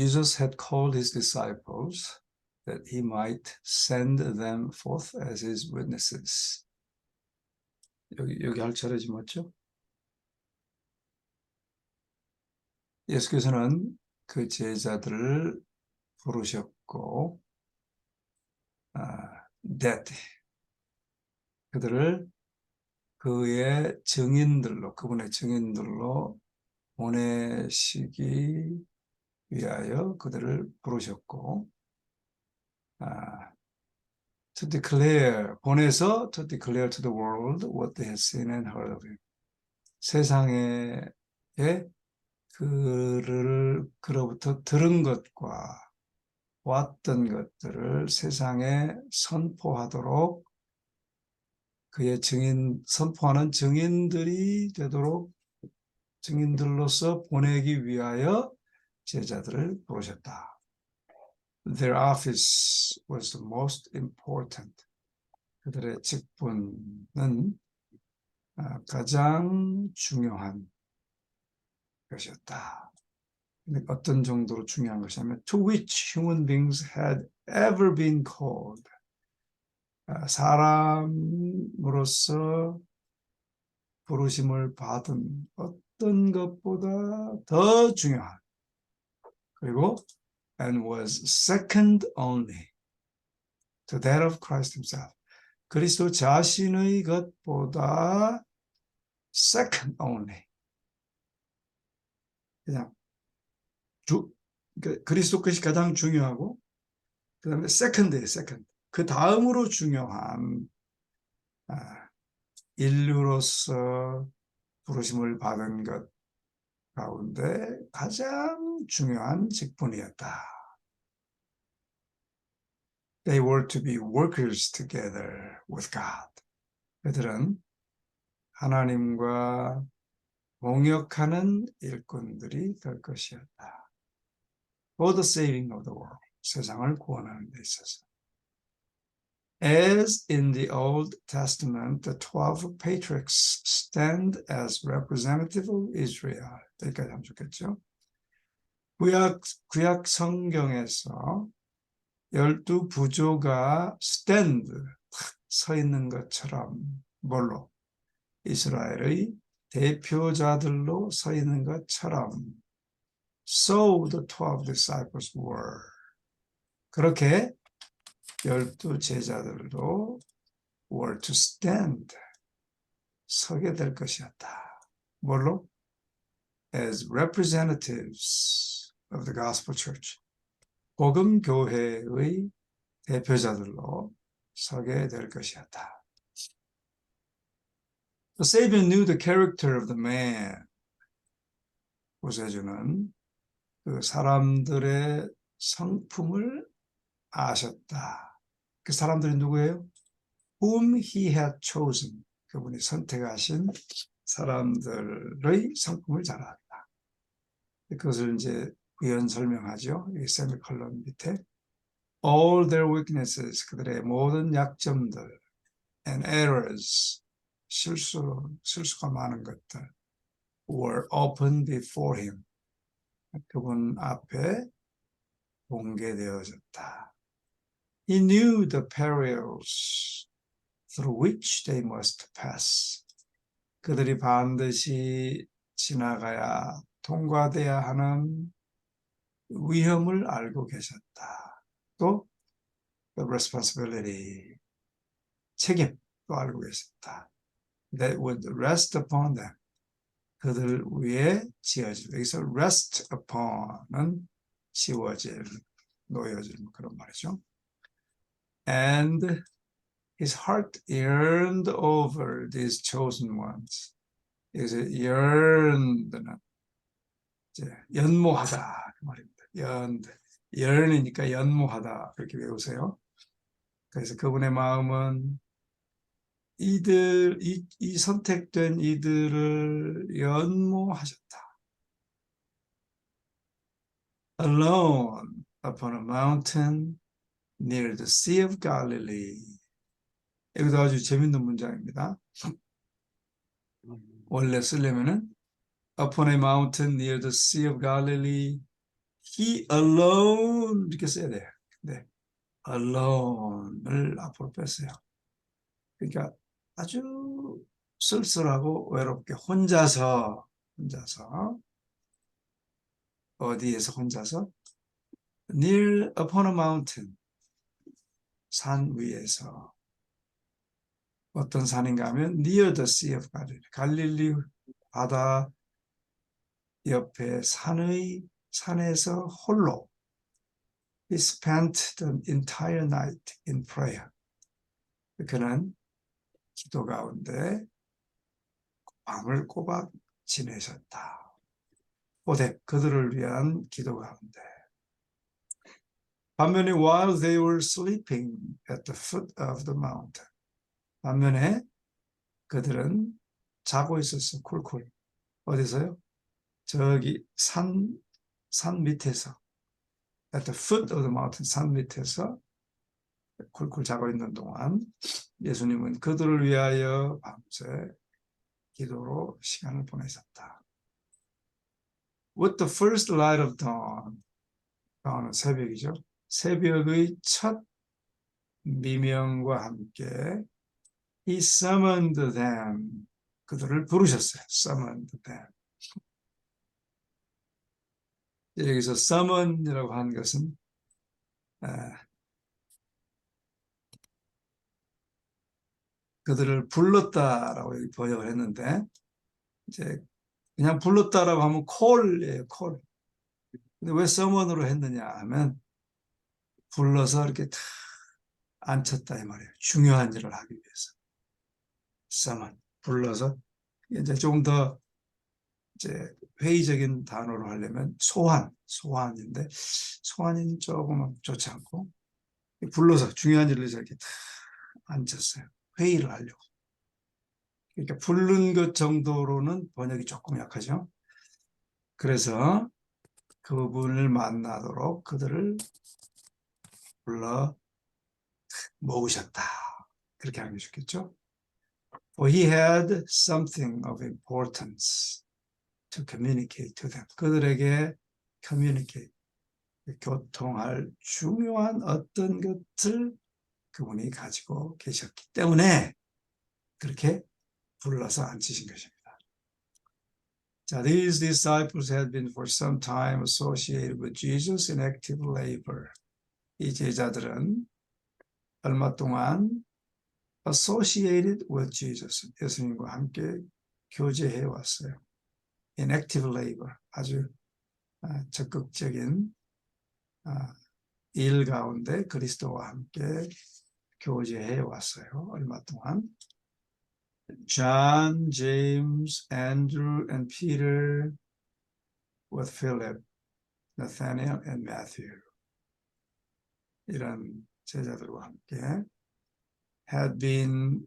Jesus had called his disciples that he might send them forth as his witnesses. 여기 할 차례지 맞죠? 예수께서는 그 제자들을 부르셨고, that 그들을 그의 증인들로, 그분의 증인들로 보내시기 위하여 그들을 부르셨고, to declare, 보내서 to declare to the world what they had seen and heard of him. 세상에 그로부터 들은 것과 왔던 것들을 세상에 선포하도록 그의 선포하는 증인들이 되도록 증인들로서 보내기 위하여 제자들을 부르셨다. Their office was the most important. 그들의 직분은 가장 중요한 것이었다. 어떤 정도로 중요한 것이냐면 to which human beings had ever been called. 사람으로서 부르심을 받은 어떤 것보다 더 중요한, 그리고 and was second only to that of Christ himself. 그리스도 자신의 것보다 second only. 그냥 그리스도 것이 가장 중요하고 그 다음에 second예요, second. 그 다음으로 중요한 인류로서 부르심을 받은 것 가운데 가장 중요한 직분이었다. They were to be workers together with God. 그들은 하나님과 동역하는 일꾼들이 될 것이었다. For the saving of the world. 세상을 구원하는 데 있어서. As in the Old Testament, the 12 patriarchs stand as representative of Israel. 여기까지 하면 좋겠죠? 구약 성경에서 12 부조가 stand, 서 있는 것처럼 뭘로? 이스라엘의 대표자들로 서 있는 것처럼 So the 12 disciples were. 그렇게 12 제자들도 were to stand, 서게 될 것이었다. 뭘로? As representatives of the gospel church. 복음 교회의 대표자들로 서게 될 것이었다. The Savior knew the character of the man. 구세주는 그 사람들의 성품을 아셨다. 그 사람들이 누구예요? Whom he had chosen. 그분이 선택하신 사람들의 성품을 잘 알았다. 그것을 이제 부연 설명하죠. 이 세미콜론 밑에. All their weaknesses, 그들의 모든 약점들, and errors, 실수가 많은 것들, were open before him. 그분 앞에 공개되어졌다. He knew the perils through which they must pass. 그들이 반드시 지나가야, 통과돼야 하는 위험을 알고 계셨다. 또 the responsibility, 책임도 알고 계셨다. That would rest upon them. 그들 위에 지어질. 여기서 rest upon은 지워질, 놓여질 그런 말이죠. And his heart yearned over these chosen ones. 여기서 yearned는 이제 연모하다 그 말입니다. yearn이니까 연모하다 그렇게 외우세요. 그래서 그분의 마음은 이 선택된 이들을 연모하셨다. Alone upon a mountain near the Sea of Galilee. 여기도 아주 재밌는 문장입니다. 원래 쓰려면은 upon a mountain near the Sea of Galilee he alone 이렇게 써야 돼요. 근데 alone을 앞으로 뺐어요. 그러니까 아주 쓸쓸하고 외롭게 혼자서 어디에서 혼자서 near upon a mountain 산 위에서 어떤 산인가 하면 near the sea of Galilee 갈릴리 바다 옆에 산에서 홀로 he spent the entire night in prayer 그는 기도 가운데 밤을 꼬박 지내셨다. 오뎃 그들을 위한 기도 가운데 반면에 while they were sleeping at the foot of the mountain 반면에 그들은 자고 있었어 쿨쿨 어디서요? 저기 산 밑에서 at the foot of the mountain 산 밑에서 쿨쿨 자고 있는 동안 예수님은 그들을 위하여 밤새 기도로 시간을 보내셨다. With the first light of dawn, 다wn은 새벽이죠. 새벽의 첫 미명과 함께 He summoned them. 그들을 부르셨어요. Summoned them. 여기서 summon이라고 하는 것은 그들을 불렀다라고 번역을 했는데 이제 그냥 불렀다라고 하면 call이에요. call. 근데 왜 summon으로 했느냐 하면 불러서 이렇게 다 앉혔다 이 말이에요. 중요한 일을 하기 위해서. summon. 불러서 이제 좀 더 이제 회의적인 단어로 하려면 소환인데 소환이 조금 좋지 않고 불러서 중요한 일을 이렇게 다 앉혔어요. 회의를 하려고. 그러니까 부른 것 정도로는 번역이 조금 약하죠. 그래서 그분을 만나도록 그들을 불러 모으셨다. 그렇게 하는 게 좋겠죠. For he had something of importance to communicate to them. 그들에게 communicate, 교통할 중요한 어떤 것을 그분이 가지고 계셨기 때문에 그렇게 불러서 앉히신 것입니다. 자, these disciples had been for some time associated with Jesus in active labor. 이 제자들은 얼마 동안 associated with Jesus, 예수님과 함께 교제해 왔어요. In active labor, 아주 적극적인 일 가운데 그리스도와 함께 교제해 왔어요. 얼마 동안. John, James, Andrew, and Peter with Philip, Nathaniel, and Matthew. 이런 제자들과 함께 had been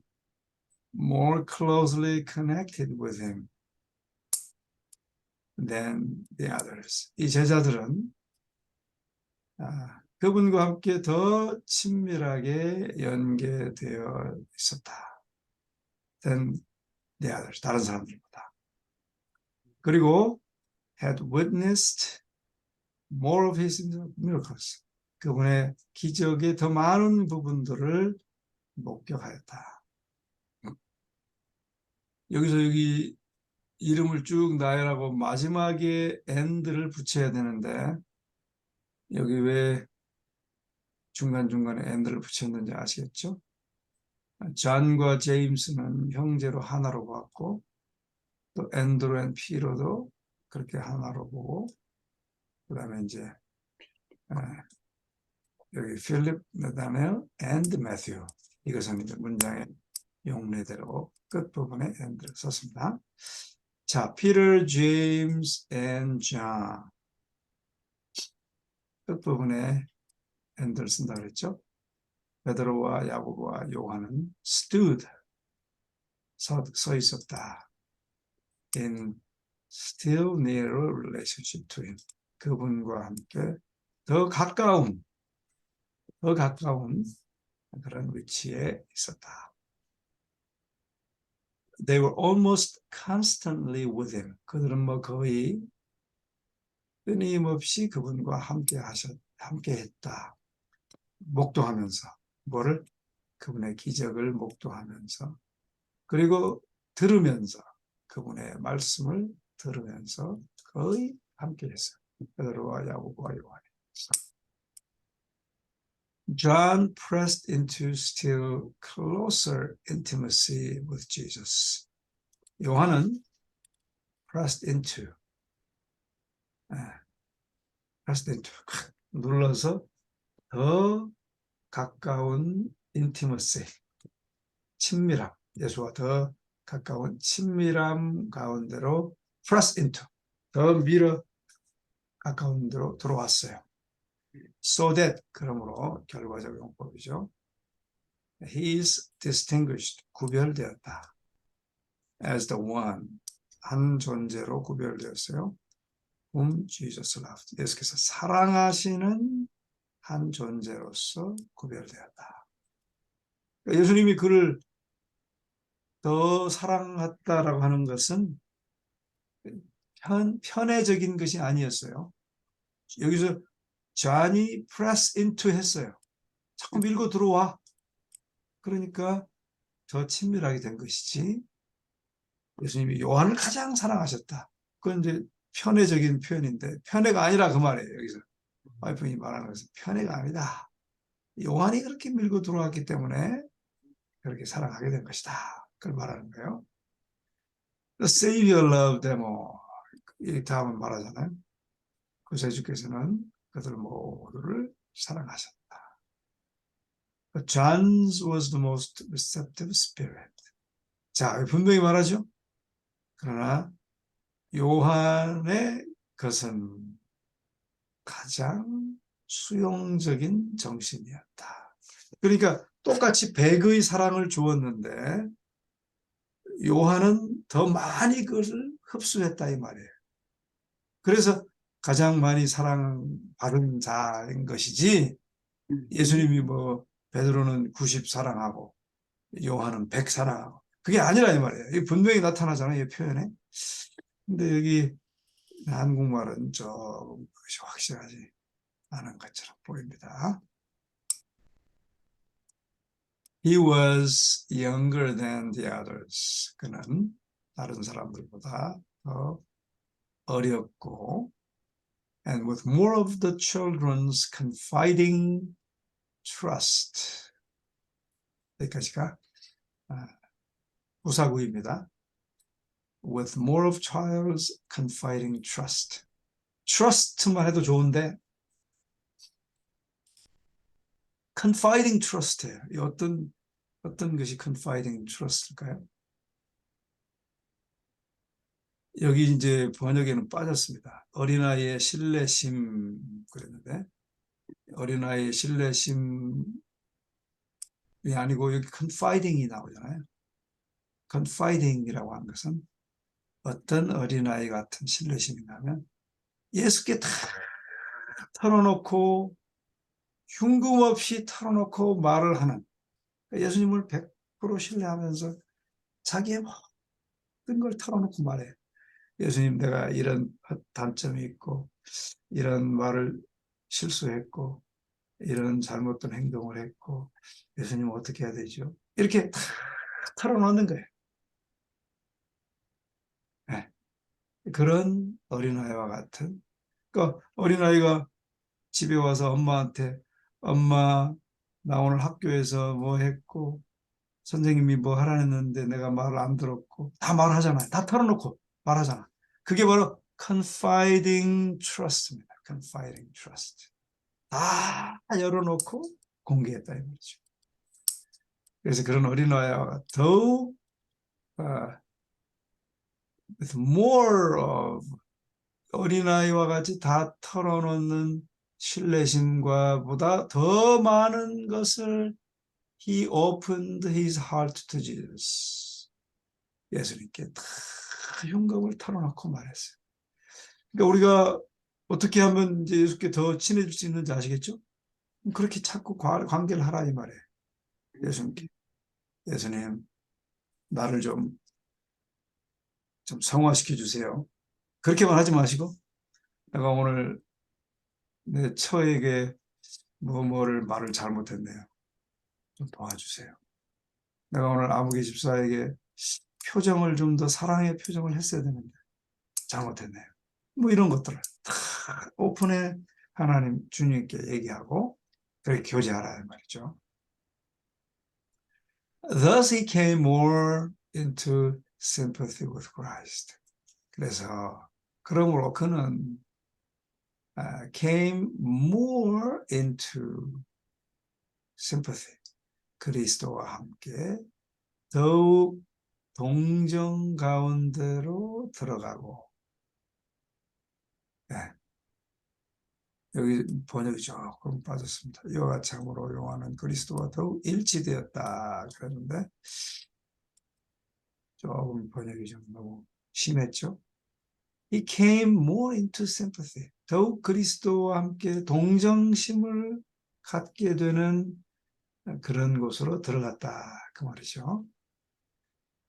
more closely connected with him than the others. 이 제자들은 그분과 함께 더 친밀하게 연계되어 있었다. than the others. 다른 사람들보다. 그리고 had witnessed more of his miracles. 그분의 기적의 더 많은 부분들을 목격하였다. 여기서 여기 이름을 쭉 나열하고 마지막에 and를 붙여야 되는데 여기 왜 중간중간에 and를 붙였는지 아시겠죠? 존과 제임스는 형제로 하나로 봤고 또 앤드루 앤 피로도 그렇게 하나로 보고 그 다음에 이제 여기 필립, 나다넬, 앤드 매튜 이것은 이제 문장의 용례대로 끝부분에 앤드를 썼습니다. 자, Peter, James, and John 끝부분에 앤드를 쓴다 그랬죠. 베드로와 야고보와 요한은 stood 서 있었다. In still nearer relationship to him. 그분과 함께 더 가까운 그런 위치에 있었다. They were almost constantly with him. 그들은 뭐 거의 끊임없이 그분과 함께 했다. 목도하면서 뭐를? 그분의 기적을 목도하면서, 그리고 들으면서, 그분의 말씀을 들으면서 거의 함께 했어요. 베드로와 야고보와 요한이. John pressed into still closer intimacy with Jesus. 요한은 pressed into, pressed into, 눌러서 더 가까운 intimacy, 친밀함, 예수와 더 가까운 친밀함 가운데로 press into, 더 밀어 가까운 데로 들어왔어요. So that, 그러므로 결과적 용법이죠. He is distinguished, 구별되었다. As the one, 한 존재로 구별되었어요. Whom Jesus loved. 예수께서 사랑하시는 한 존재로서 구별되었다. 예수님이 그를 더 사랑했다라고 하는 것은 편애적인 것이 아니었어요. 여기서 John이 press into 했어요. 자꾸 밀고 들어와. 그러니까 더 친밀하게 된 것이지. 예수님이 요한을 가장 사랑하셨다. 그건 이제 편애적인 표현인데, 편애가 아니라 그 말이에요. 여기서 와이프님이 말하는 것은 편애가 아니다. 요한이 그렇게 밀고 들어왔기 때문에 그렇게 사랑하게 된 것이다. 그걸 말하는 거예요. The Savior loved them all. 이 다음은 말하잖아요. 구세주께서는 그들 모두를 사랑하셨다. But John's was the most receptive spirit. 자, 분명히 말하죠. 그러나 요한의 것은 가장 수용적인 정신이었다. 그러니까 똑같이 100의 사랑을 주었는데 요한은 더 많이 그것을 흡수했다 이 말이에요. 그래서 가장 많이 사랑받은 자인 것이지, 예수님이 뭐 베드로는 90 사랑하고 요한은 100 사랑하고 그게 아니라 이 말이에요. 이게 분명히 나타나잖아요, 이 표현에. 근데 여기 한국말은 좀 그것이 확실하지 않은 것처럼 보입니다. He was younger than the others. 그는 다른 사람들보다 더 어렸고, and with more of the children's confiding trust. 여기까지가 부사구입니다. With more of child's confiding trust. trust만 해도 좋은데 confiding trust예요. 어떤 것이 confiding trust일까요? 여기 이제 번역에는 빠졌습니다. 어린아이의 신뢰심 그랬는데, 어린아이의 신뢰심이 아니고 여기 confiding이 나오잖아요. confiding이라고 하는 것은 어떤 어린아이 같은 신뢰심이냐면 예수께 다 털어놓고 흉금없이 털어놓고 말을 하는, 예수님을 100% 신뢰하면서 자기의 모든 걸 털어놓고 말해. 예수님, 내가 이런 단점이 있고 이런 말을 실수했고 이런 잘못된 행동을 했고 예수님 어떻게 해야 되죠? 이렇게 다 털어놓는 거예요. 네. 그런 어린아이와 같은, 그러니까 어린아이가 집에 와서 엄마한테 엄마 나 오늘 학교에서 뭐 했고 선생님이 뭐 하라 했는데 내가 말을 안 들었고 다 말하잖아요. 다 털어놓고 말하잖아. 그게 바로 confiding trust입니다. confiding trust. 다 열어놓고 공개했다 이 말이죠. 그래서 그런 어린아이와 더욱 with more of, 어린아이와 같이 다 털어놓는 신뢰심과 보다 더 많은 것을 He opened his heart to Jesus. 예수님께 다 흉금을 털어놓고 말했어요. 그러니까 우리가 어떻게 하면 이제 예수께 더 친해질 수 있는지 아시겠죠? 그렇게 자꾸 관계를 하라 이 말이에요. 예수님께, 예수님 나를 좀 성화시켜 주세요. 그렇게만 하지 마시고 내가 오늘 내 처에게 뭐를 말을 잘못했네요. 좀 도와주세요. 내가 오늘 아무개 집사에게 표정을 좀 더 사랑의 표정을 했어야 되는데 잘못했네요. 뭐 이런 것들을 다 오픈해 하나님 주님께 얘기하고 그렇게 교제하라 말이죠. Thus he came more into sympathy with Christ. 그래서 그러므로 그는 came more into sympathy. 그리스도와 함께 더욱 동정 가운데로 들어가고, 네. 여기 번역이 조금 빠졌습니다. 이와 같이 함으로 요한은 그리스도와 더욱 일치되었다 그랬는데 조금 번역이 좀 너무 심했죠. He came more into sympathy. 더욱 그리스도와 함께 동정심을 갖게 되는 그런 곳으로 들어갔다 그 말이죠.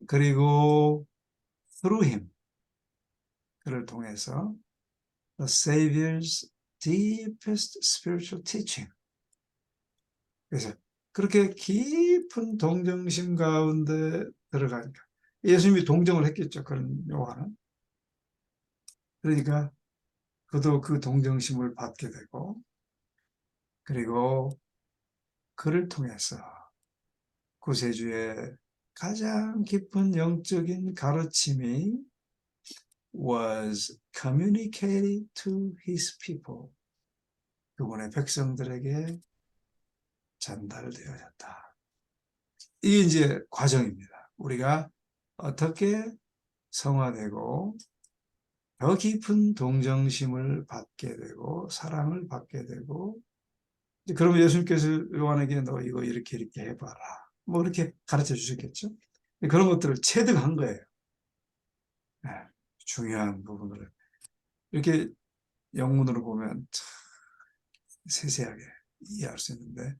그리고 through him, 그를 통해서 the Savior's deepest spiritual teaching. 그래서 그렇게 깊은 동정심 가운데 들어가니까 예수님이 동정을 했겠죠. 그런 요한은. 그러니까 그도 그 동정심을 받게 되고, 그리고 그를 통해서 구세주의 가장 깊은 영적인 가르침이 was communicated to his people. 그분의 백성들에게 전달되어졌다. 이게 이제 과정입니다. 우리가 어떻게 성화되고 더 깊은 동정심을 받게 되고 사랑을 받게 되고, 그러면 예수님께서 요한에게 너 이거 이렇게 해봐라 뭐 이렇게 가르쳐 주셨겠죠. 그런 것들을 체득한 거예요. 네, 중요한 부분을 이렇게 영문으로 보면 참 세세하게 이해할 수 있는데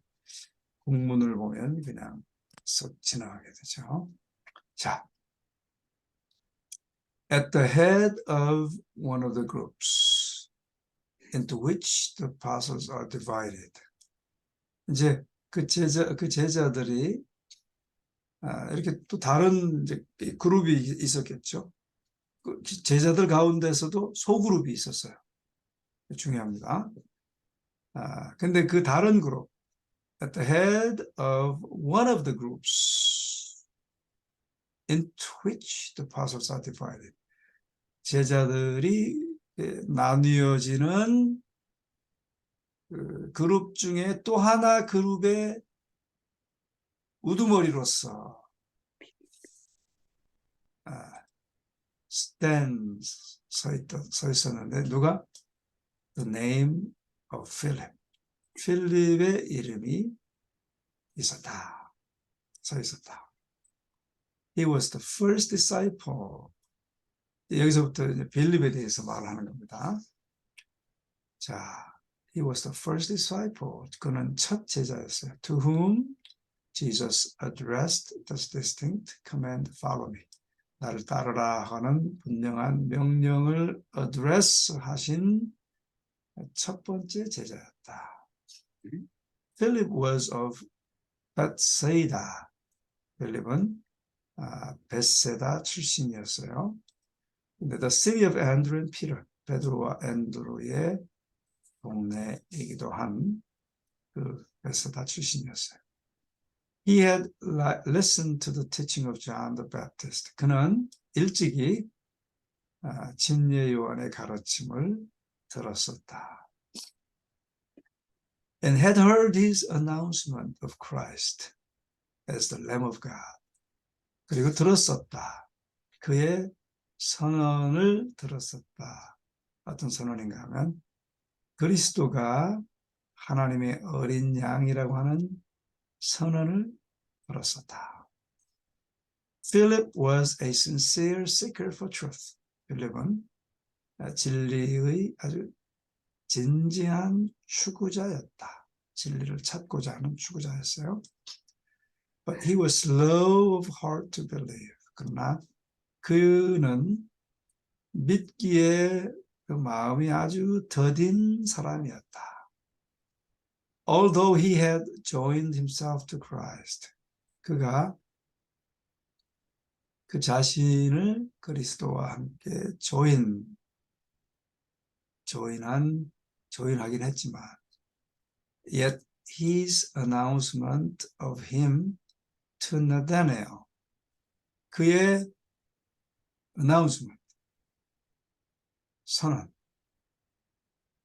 국문을 보면 그냥 쏙 지나가게 되죠. 자, at the head of one of the groups into which the apostles are divided. 이제 그 제자들이 이렇게 또 다른 이제 그룹이 있었겠죠. 그 제자들 가운데서도 소그룹이 있었어요. 중요합니다. 근데 그 다른 그룹, at the head of one of the groups into which the apostles are divided. 제자들이 나뉘어지는 그 그룹 중에 또 하나 그룹의 우두머리로서 stands 서 있었는데 누가? The name of Philip. 필립의 이름이 있었다. 서 있었다. He was the first disciple. 여기서부터 이제 빌립에 대해서 말하는 겁니다. 자, he was the first disciple. 그는 첫 제자였어요. To whom Jesus addressed the distinct command, follow me. 나를 따르라 하는 분명한 명령을 address 하신 첫 번째 제자였다. Philip was of Bethsaida. 필립은 베세다 출신이었어요. 근데 the city of Andrew and Peter, 베드로와 앤드로의 동네이기도 한 그 베세다 출신이었어요. He had listened to the teaching of John the Baptist. 그는 일찍이 침례 요한의 가르침을 들었었다. And had heard his announcement of Christ as the Lamb of God. 그리고 들었었다. 그의 선언을 들었었다. 어떤 선언인가 하면 그리스도가 하나님의 어린 양이라고 하는 선언을 들었었다. Philip was a sincere seeker for truth. 필립은 진리의 아주 진지한 추구자였다. 진리를 찾고자 하는 추구자였어요. But he was slow of heart to believe. 그러나 그는 믿기에 그 마음이 아주 더딘 사람이었다. Although he had joined himself to Christ, 그가 그 자신을 그리스도와 함께 조인하긴 했지만, yet his announcement of him to Nathanael, 그의 announcement, 선언,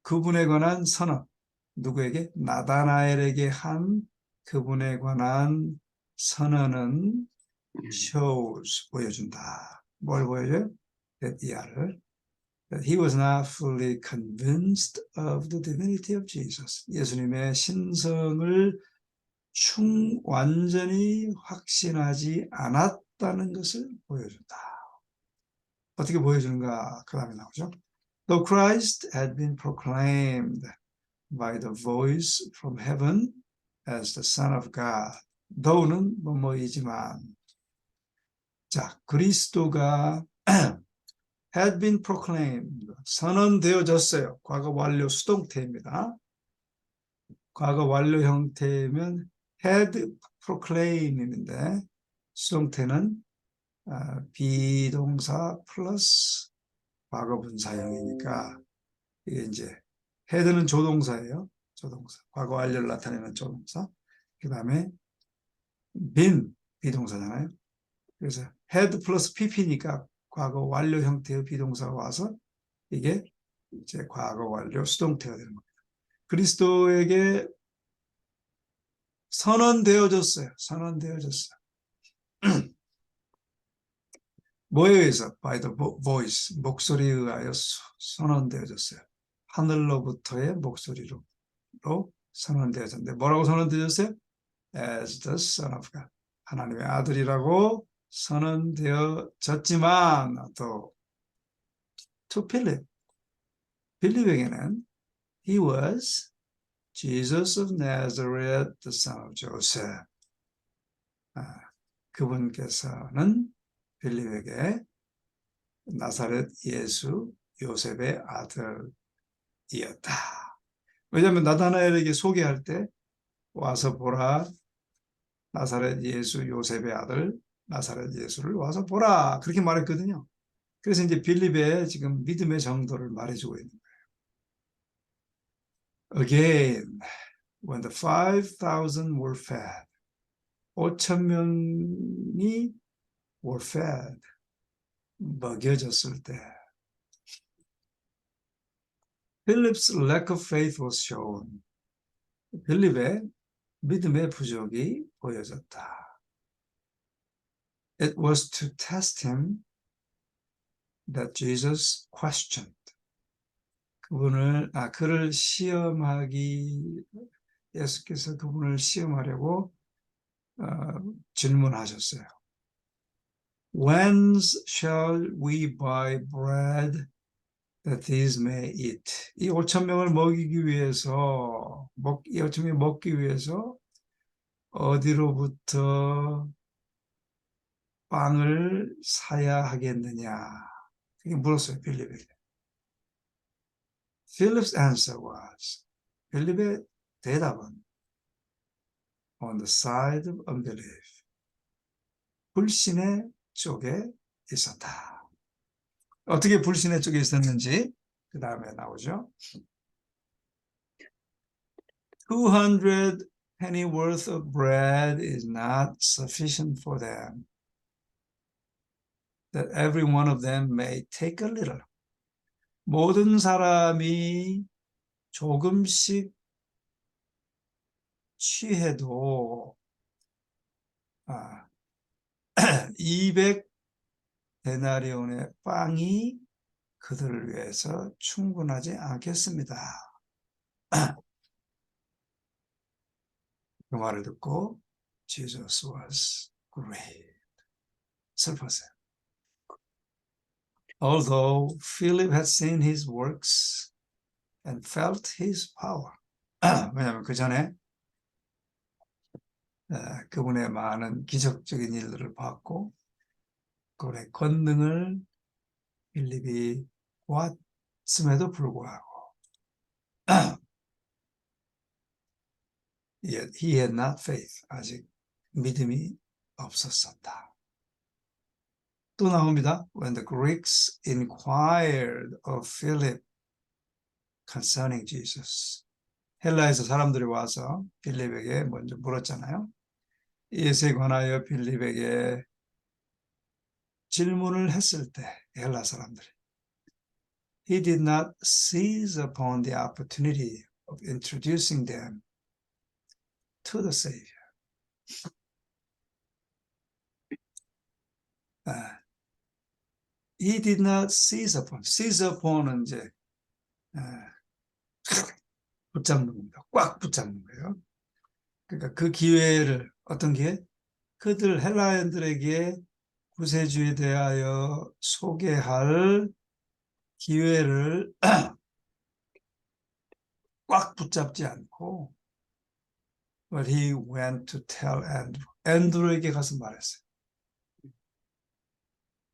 그분에 관한 선언, 누구에게? 나다나엘에게 한 그분에 관한 선언은 shows, 보여준다. 뭘 보여줘요? that 이하를 that he was not fully convinced of the divinity of Jesus. 예수님의 신성을 완전히 확신하지 않았다는 것을 보여준다. 어떻게 보여주는가? 그 다음에 나오죠. Though Christ had been proclaimed by the voice from heaven as the Son of God. though는 뭐뭐이지만, 자, 그리스도가 had been proclaimed, 선언되어졌어요. 과거 완료 수동태입니다. 과거 완료 형태면 had proclaimed인데 수동태는 비동사 플러스 과거분사형이니까 이게 이제 had는 조동사예요. 조동사. 과거 완료를 나타내는 조동사. 그 다음에 been 비동사잖아요. 그래서 had 플러스 pp니까 과거 완료 형태의 비동사가 와서 이게 이제 과거 완료 수동태가 되는 겁니다. 그리스도에게 선언되어졌어요. 선언되어졌어요. 뭐에 의해서? By the voice, 목소리에 의하여 선언되어졌어요. 하늘로부터의 목소리로 선언되어졌는데 뭐라고 선언되어졌어요? As the Son of God, 하나님의 아들이라고 선언되어졌지만 또 to Philip, 빌립에게는 he was Jesus of Nazareth, the son of Joseph. 그분께서는 빌립에게 나사렛 예수 요셉의 아들이었다. 왜냐하면 나다나엘에게 소개할 때 와서 보라, 나사렛 예수 요셉의 아들 나사렛 예수를 와서 보라, 그렇게 말했거든요. 그래서 이제 빌립의 지금 믿음의 정도를 말해주고 있는 거예요. Again, when the 5,000 were fed, 5,000명이 were fed, 먹여졌을 때 Philip's lack of faith was shown. 빌립의 믿음의 부족이 보여졌다. It was to test him that Jesus questioned. 그를 예수께서 그분을 시험하려고 질문하셨어요. Whence shall we buy bread that these may eat? 이 5,000명을 먹이기 위해서, 이 5,000명이 먹기 위해서 어디로부터 빵을 사야 하겠느냐? 그게 물었어요, 빌립에게. Philip's answer was, 빌립의 대답은 on the side of unbelief, 불신의 쪽에 있었다. 어떻게 불신의 쪽에 있었는지 그 다음에 나오죠. 200 penny worth of bread is not sufficient for them, that every one of them may take a little. 모든 사람이 조금씩 취해도 200 데나리온의 빵이 그들을 위해서 충분하지 않겠습니다. 그 말을 듣고 Jesus was grieved. 슬펐어요. Although Philip had seen his works and felt his power. 왜냐하면 그 전에 그분의 많은 기적적인 일들을 봤고 그분의 권능을 빌립이 있음에도 불구하고 yet he had not faith. 아직 믿음이 없었었다. 또 나옵니다. When the Greeks inquired of Philip concerning Jesus. 헬라에서 사람들이 와서 빌립에게 먼저 물었잖아요. 예수에 관하여 빌립에게 질문을 했을 때 헬라 사람들이 He did not seize upon the opportunity of introducing them to the Savior. He did not seize upon. seize upon은 이제 붙잡는 겁니다. 꽉 붙잡는 거예요. 그러니까 그 기회를 어떤 기회? 그들 헬라인들에게 구세주에 대하여 소개할 기회를 꽉 붙잡지 않고 but he went to tell Andrew. 앤드루에게 가서 말했어요.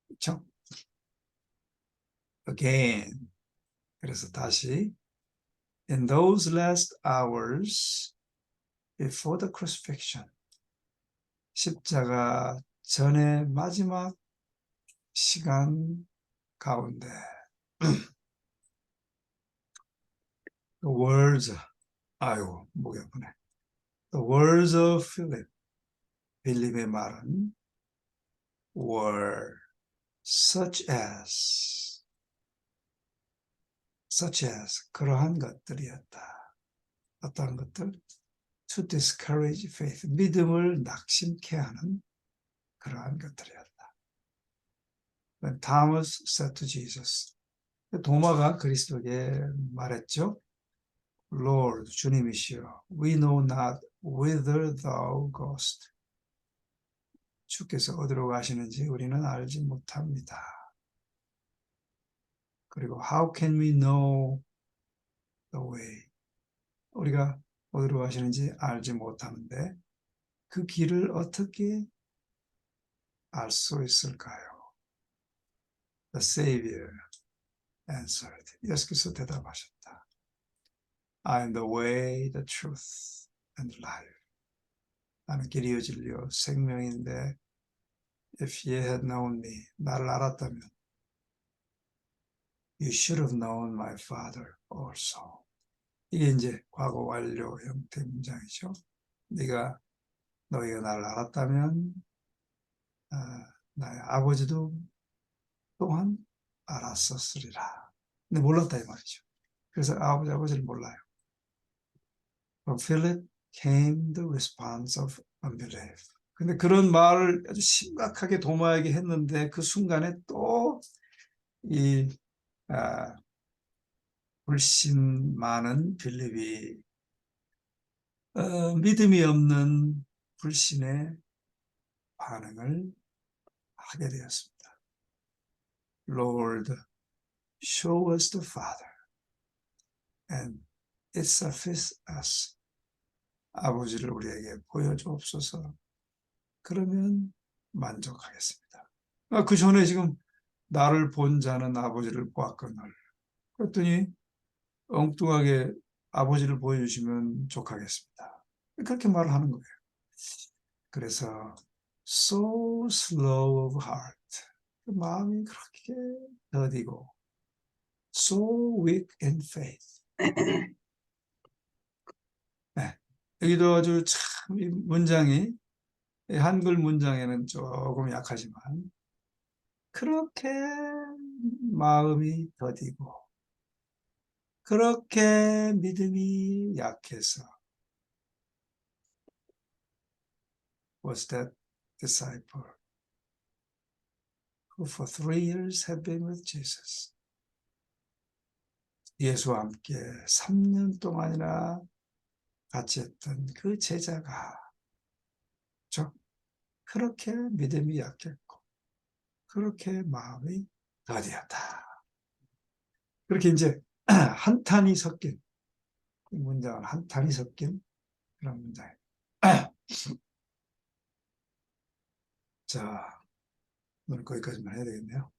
그렇죠? Again. 그래서 다시 in those last hours before the crucifixion. 십자가 전의 마지막 시간 가운데 the words 아이고 목이 아프네. The words of Philip. 빌립의 말은 were such as 그러한 것들이었다. 어떠한 것들? To discourage faith. 믿음을 낙심케 하는 그러한 것들이었다. When Thomas said to Jesus. 도마가 그리스도에게 말했죠. Lord, 주님이시여, we know not whither thou goest. 주께서 어디로 가시는지 우리는 알지 못합니다. 그리고 how can we know the way? 우리가 어디로 가시는지 알지 못하는데 그 길을 어떻게 알 수 있을까요? The Savior answered. 예수께서 대답하셨다. I am the way, the truth, and life. 나는 길이요 진리요 생명인데 if you had known me, 나를 알았다면 you should have known my father also. 이게 이제 과거 완료 형태 문장이죠. 너희가 나를 알았다면 나의 아버지도 또한 알았었으리라. 근데 몰랐다 이 말이죠. 그래서 아버지를 몰라요. From Philip came the response of unbelief. 근데 그런 말을 아주 심각하게 도마에게 했는데 그 순간에 또 이 불신 많은 빌립이 믿음이 없는 불신의 반응을 하게 되었습니다. Lord, show us the Father, and it suffices us. 아버지를 우리에게 보여주옵소서. 그러면 만족하겠습니다. 그 전에 지금 나를 본 자는 아버지를 보았거늘. 그랬더니 엉뚱하게 아버지를 보여주시면 족하겠습니다. 그렇게 말을 하는 거예요. 그래서 so slow of heart. 마음이 그렇게 더디고 so weak in faith. 네. 여기도 아주 참 이 문장이 한글 문장에는 조금 약하지만 그렇게 마음이 더디고 그렇게 믿음이 약해서 was that disciple who for 3 years had been with Jesus. 예수와 함께 3년 동안이나 같이 했던 그 제자가 그렇게 믿음이 약했고 그렇게 마음이 더디었다. 그렇게 이제 한탄이 섞인 이 문장은 한탄이 섞인 그런 문장이에요. 자, 오늘 거기까지만 해야 되겠네요.